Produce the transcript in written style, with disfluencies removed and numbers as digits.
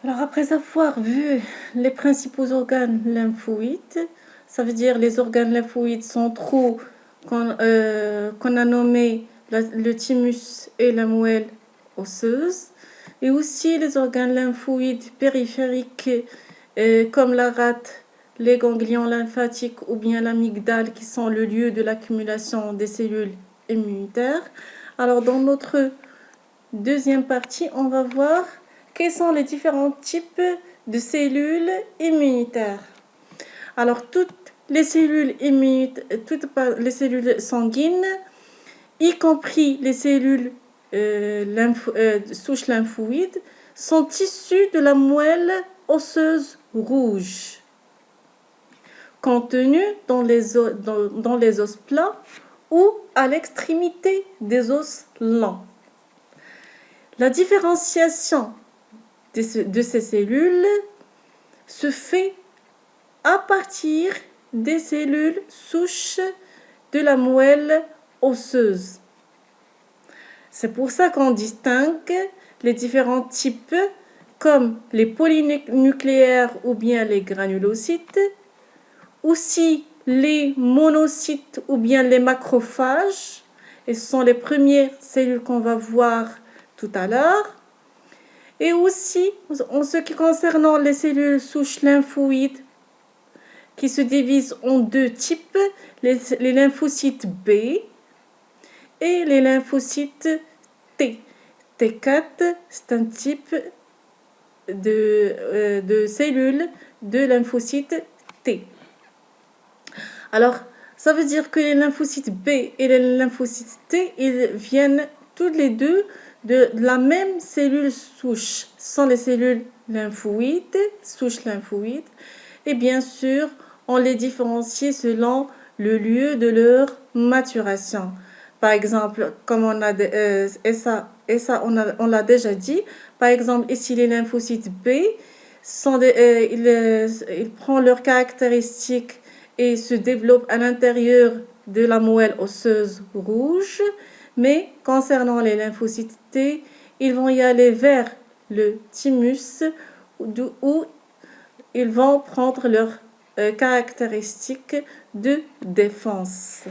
Alors, après avoir vu les principaux organes lymphoïdes, ça veut dire les organes lymphoïdes centraux qu'on a nommé le thymus et la moelle osseuse, et aussi les organes lymphoïdes périphériques comme la rate, les ganglions lymphatiques ou bien l'amygdale qui sont le lieu de l'accumulation des cellules immunitaires. Alors, dans notre deuxième partie, on va voir quels sont les différents types de cellules immunitaires. Alors, toutes les cellules les cellules sanguines, y compris les cellules souches lymphoïdes, sont issues de la moelle osseuse rouge, contenue dans les os plats ou à l'extrémité des os lents. La différenciation de ces cellules se fait à partir des cellules souches de la moelle osseuse. C'est pour ça qu'on distingue les différents types comme les polynucléaires ou bien les granulocytes, aussi les monocytes ou bien les macrophages, et ce sont les premières cellules qu'on va voir tout à l'heure. Et aussi, en ce qui concerne les cellules souches lymphoïdes, qui se divisent en deux types, les lymphocytes B et les lymphocytes T. T4, c'est un type de cellules de lymphocytes T. Alors, ça veut dire que les lymphocytes B et les lymphocytes T, ils viennent tous les deux de la même cellule souche. Ce sont les cellules lymphoïdes, souches lymphoïdes. Et bien sûr, on les différencie selon le lieu de leur maturation. Par exemple, comme on a on l'a déjà dit. Par exemple, ici les lymphocytes B ils prennent leurs caractéristiques et se développent à l'intérieur de la moelle osseuse rouge. Mais concernant les lymphocytes T, ils vont y aller vers le thymus où ils vont prendre leurs caractéristiques de défense.